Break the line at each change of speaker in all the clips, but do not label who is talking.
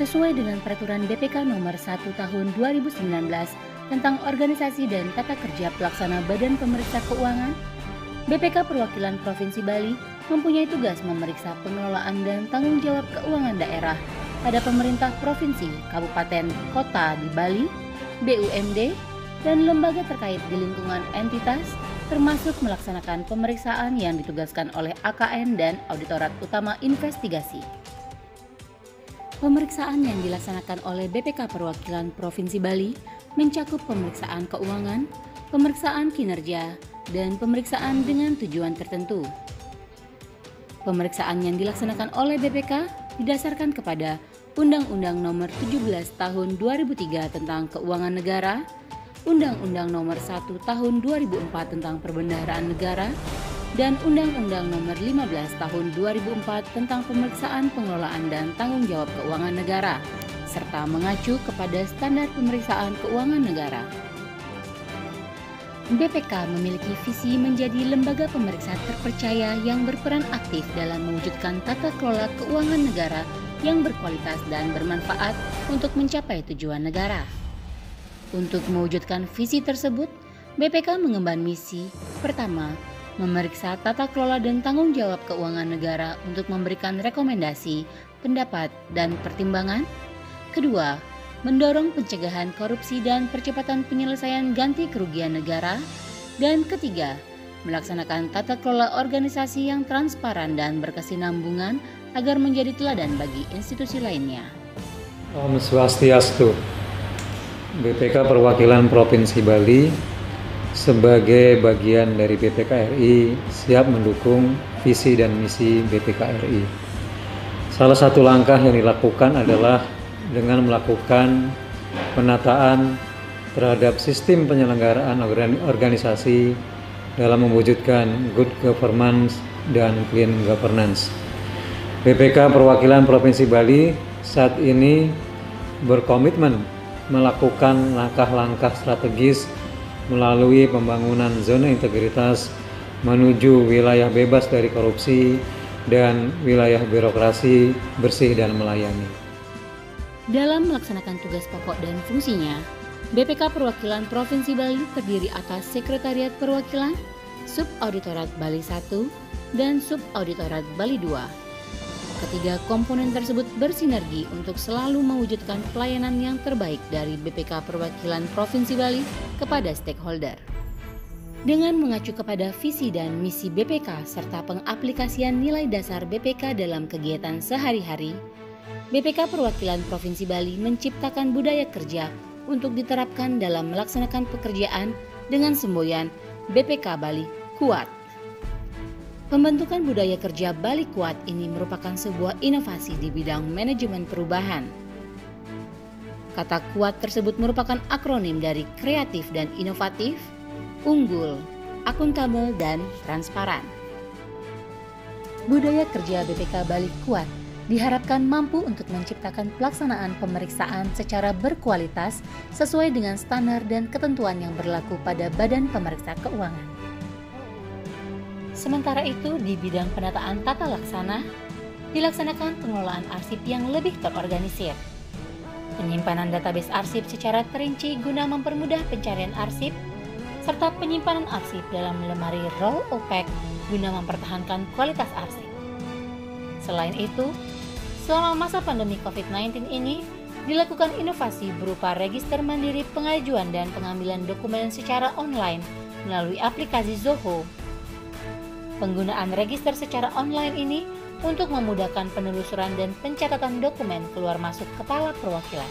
sesuai dengan Peraturan BPK Nomor 1 Tahun 2019 tentang Organisasi dan Tata Kerja Pelaksana Badan Pemeriksa Keuangan, BPK Perwakilan Provinsi Bali mempunyai tugas memeriksa pengelolaan dan tanggung jawab keuangan daerah pada pemerintah provinsi, kabupaten, kota di Bali, BUMD, dan lembaga terkait di lingkungan entitas, termasuk melaksanakan pemeriksaan yang ditugaskan oleh AKN dan Auditorat Utama Investigasi. Pemeriksaan yang dilaksanakan oleh BPK Perwakilan Provinsi Bali mencakup pemeriksaan keuangan, pemeriksaan kinerja, dan pemeriksaan dengan tujuan tertentu. Pemeriksaan yang dilaksanakan oleh BPK didasarkan kepada Undang-Undang Nomor 17 Tahun 2003 tentang Keuangan Negara, Undang-Undang Nomor 1 Tahun 2004 tentang Perbendaharaan Negara, dan Undang-Undang Nomor 15 Tahun 2004 tentang Pemeriksaan Pengelolaan dan Tanggung Jawab Keuangan Negara, serta mengacu kepada standar pemeriksaan keuangan negara. BPK memiliki visi menjadi lembaga pemeriksa terpercaya yang berperan aktif dalam mewujudkan tata kelola keuangan negara yang berkualitas dan bermanfaat untuk mencapai tujuan negara. Untuk mewujudkan visi tersebut, BPK mengemban misi pertama, memeriksa tata kelola dan tanggung jawab keuangan negara untuk memberikan rekomendasi, pendapat, dan pertimbangan. Kedua, mendorong pencegahan korupsi dan percepatan penyelesaian ganti kerugian negara. Dan ketiga, melaksanakan tata kelola organisasi yang transparan dan berkesinambungan agar menjadi teladan bagi institusi lainnya.
Om Swastiastu. BPK Perwakilan Provinsi Bali sebagai bagian dari BPK RI siap mendukung visi dan misi BPK RI. Salah satu langkah yang dilakukan adalah dengan melakukan penataan terhadap sistem penyelenggaraan organisasi dalam mewujudkan good governance dan clean governance. BPK Perwakilan Provinsi Bali saat ini berkomitmen melakukan langkah-langkah strategis melalui pembangunan zona integritas menuju wilayah bebas dari korupsi dan wilayah birokrasi bersih dan melayani.
Dalam melaksanakan tugas pokok dan fungsinya, BPK Perwakilan Provinsi Bali terdiri atas Sekretariat Perwakilan, Subauditorat Bali 1, dan Subauditorat Bali 2. Ketiga komponen tersebut bersinergi untuk selalu mewujudkan pelayanan yang terbaik dari BPK Perwakilan Provinsi Bali kepada stakeholder. Dengan mengacu kepada visi dan misi BPK serta pengaplikasian nilai dasar BPK dalam kegiatan sehari-hari, BPK Perwakilan Provinsi Bali menciptakan budaya kerja untuk diterapkan dalam melaksanakan pekerjaan dengan semboyan BPK Bali Kuat. Pembentukan budaya kerja Bali Kuat ini merupakan sebuah inovasi di bidang manajemen perubahan. Kata kuat tersebut merupakan akronim dari kreatif dan inovatif, unggul, akuntabel, dan transparan. Budaya kerja BPK Bali Kuat diharapkan mampu untuk menciptakan pelaksanaan pemeriksaan secara berkualitas sesuai dengan standar dan ketentuan yang berlaku pada Badan Pemeriksa Keuangan. Sementara itu, di bidang penataan tata laksana, dilaksanakan pengelolaan arsip yang lebih terorganisir. Penyimpanan database arsip secara terinci guna mempermudah pencarian arsip, serta penyimpanan arsip dalam lemari roll opaque guna mempertahankan kualitas arsip. Selain itu, selama masa pandemi COVID-19 ini, dilakukan inovasi berupa register mandiri pengajuan dan pengambilan dokumen secara online melalui aplikasi Zoho. Penggunaan register secara online ini untuk memudahkan penelusuran dan pencatatan dokumen keluar masuk kepala perwakilan.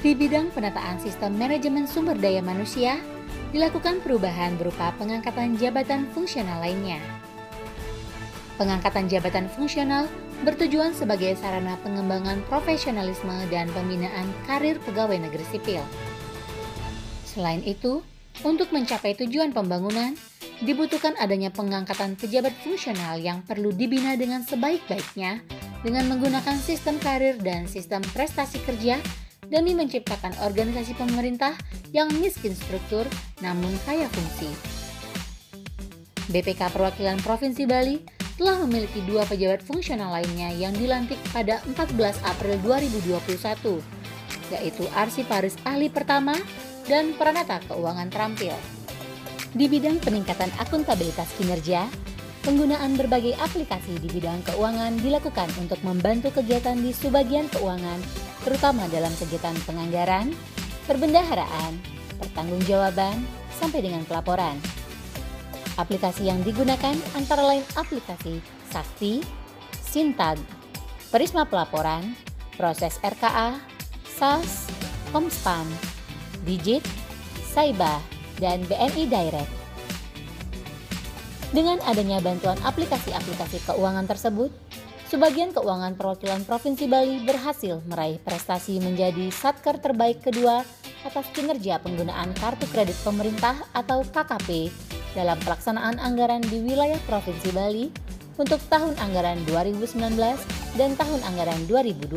Di bidang penataan sistem manajemen sumber daya manusia, dilakukan perubahan berupa pengangkatan jabatan fungsional lainnya. Pengangkatan jabatan fungsional bertujuan sebagai sarana pengembangan profesionalisme dan pembinaan karir pegawai negeri sipil. Selain itu, untuk mencapai tujuan pembangunan, dibutuhkan adanya pengangkatan pejabat fungsional yang perlu dibina dengan sebaik-baiknya dengan menggunakan sistem karir dan sistem prestasi kerja demi menciptakan organisasi pemerintah yang miskin struktur namun kaya fungsi. BPK Perwakilan Provinsi Bali telah memiliki 2 pejabat fungsional lainnya yang dilantik pada 14 April 2021, yaitu Arsiparis Ahli Pertama dan Pranata Keuangan Terampil. Di bidang peningkatan akuntabilitas kinerja, penggunaan berbagai aplikasi di bidang keuangan dilakukan untuk membantu kegiatan di subbagian keuangan, terutama dalam kegiatan penganggaran, perbendaharaan, pertanggungjawaban, sampai dengan pelaporan. Aplikasi yang digunakan antara lain aplikasi Sakti, Sintag, Prisma Pelaporan, Proses RKA, SAS, Homspan, Digit, Saiba, dan BNI Direct. Dengan adanya bantuan aplikasi-aplikasi keuangan tersebut, Subbagian Keuangan Perwakilan Provinsi Bali berhasil meraih prestasi menjadi Satker terbaik kedua atas kinerja penggunaan kartu kredit pemerintah atau KKP dalam pelaksanaan anggaran di wilayah Provinsi Bali untuk tahun anggaran 2019 dan tahun anggaran 2020.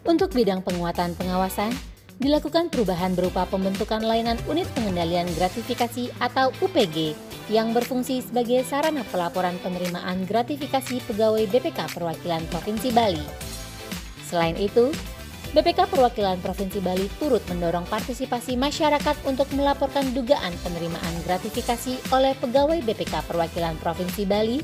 Untuk bidang penguatan pengawasan, dilakukan perubahan berupa pembentukan layanan unit pengendalian gratifikasi atau UPG yang berfungsi sebagai sarana pelaporan penerimaan gratifikasi pegawai BPK Perwakilan Provinsi Bali. Selain itu, BPK Perwakilan Provinsi Bali turut mendorong partisipasi masyarakat untuk melaporkan dugaan penerimaan gratifikasi oleh pegawai BPK Perwakilan Provinsi Bali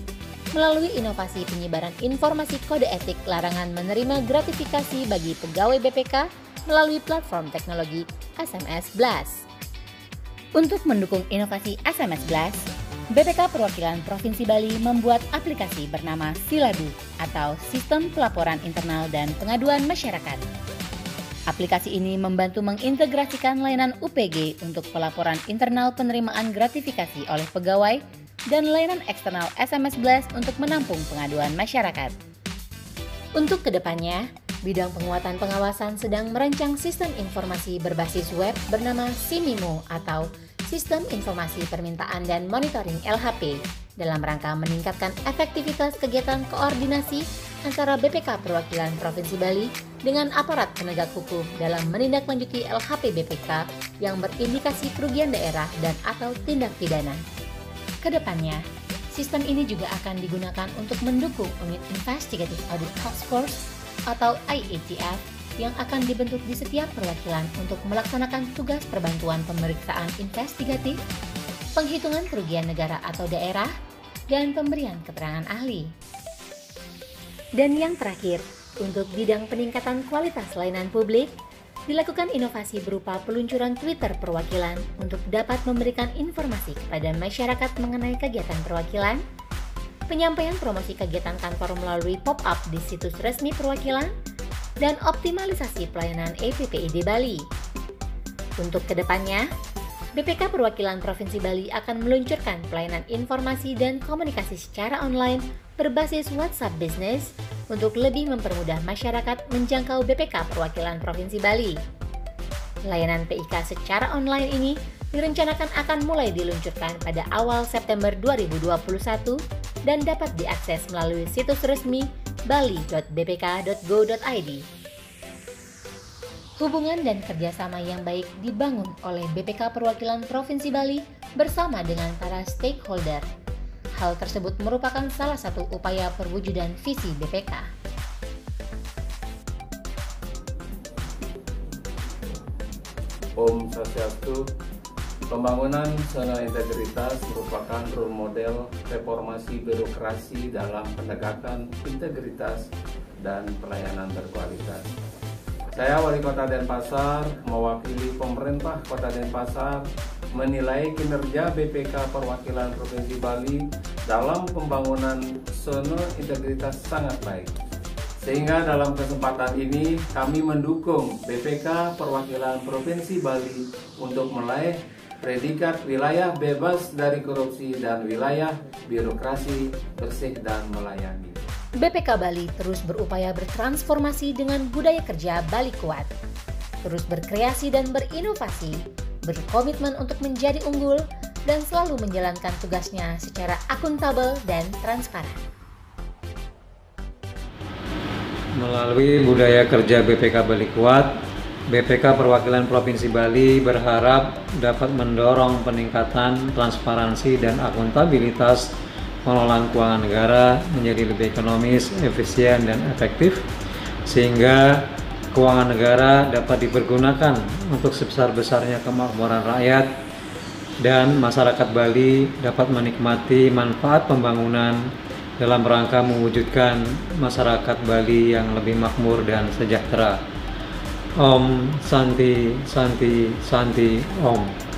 melalui inovasi penyebaran informasi kode etik larangan menerima gratifikasi bagi pegawai BPK melalui platform teknologi SMS Blast. Untuk mendukung inovasi SMS Blast, BPK Perwakilan Provinsi Bali membuat aplikasi bernama Siladu atau Sistem Pelaporan Internal dan Pengaduan Masyarakat. Aplikasi ini membantu mengintegrasikan layanan UPG untuk pelaporan internal penerimaan gratifikasi oleh pegawai dan layanan eksternal SMS Blast untuk menampung pengaduan masyarakat. Untuk kedepannya, bidang penguatan pengawasan sedang merancang sistem informasi berbasis web bernama Simimo atau Sistem Informasi Permintaan dan Monitoring LHP dalam rangka meningkatkan efektivitas kegiatan koordinasi antara BPK Perwakilan Provinsi Bali dengan aparat penegak hukum dalam menindaklanjuti LHP BPK yang berindikasi kerugian daerah dan atau tindak pidana. Kedepannya, sistem ini juga akan digunakan untuk mendukung Unit Investigative Audit Task Force atau IATF yang akan dibentuk di setiap perwakilan untuk melaksanakan tugas perbantuan pemeriksaan investigatif, penghitungan kerugian negara atau daerah, dan pemberian keterangan ahli. Dan yang terakhir, untuk bidang peningkatan kualitas layanan publik, dilakukan inovasi berupa peluncuran Twitter perwakilan untuk dapat memberikan informasi kepada masyarakat mengenai kegiatan perwakilan, penyampaian promosi kegiatan kantor melalui pop-up di situs resmi perwakilan, dan optimalisasi pelayanan EPPID Bali. Untuk kedepannya, BPK Perwakilan Provinsi Bali akan meluncurkan pelayanan informasi dan komunikasi secara online berbasis WhatsApp Business untuk lebih mempermudah masyarakat menjangkau BPK Perwakilan Provinsi Bali. Layanan PIK secara online ini direncanakan akan mulai diluncurkan pada awal September 2021 dan dapat diakses melalui situs resmi bali.bpk.go.id. Hubungan dan kerjasama yang baik dibangun oleh BPK Perwakilan Provinsi Bali bersama dengan para stakeholder. Hal tersebut merupakan salah satu upaya perwujudan visi BPK.
Om Swastiastu. Pembangunan zona integritas merupakan role model reformasi birokrasi dalam penegakan integritas dan pelayanan berkualitas. Saya Wali Kota Denpasar, mewakili pemerintah Kota Denpasar, menilai kinerja BPK Perwakilan Provinsi Bali dalam pembangunan zona integritas sangat baik. Sehingga dalam kesempatan ini kami mendukung BPK Perwakilan Provinsi Bali untuk meraih predikat wilayah bebas dari korupsi dan wilayah birokrasi bersih dan melayani.
BPK Bali terus berupaya bertransformasi dengan budaya kerja Bali kuat, terus berkreasi dan berinovasi, berkomitmen untuk menjadi unggul, dan selalu menjalankan tugasnya secara akuntabel dan transparan.
Melalui budaya kerja BPK Bali kuat, BPK Perwakilan Provinsi Bali berharap dapat mendorong peningkatan transparansi dan akuntabilitas pengelolaan keuangan negara menjadi lebih ekonomis, efisien, dan efektif, sehingga keuangan negara dapat dipergunakan untuk sebesar-besarnya kemakmuran rakyat dan masyarakat Bali dapat menikmati manfaat pembangunan dalam rangka mewujudkan masyarakat Bali yang lebih makmur dan sejahtera. Om Santi Santi Santi Om.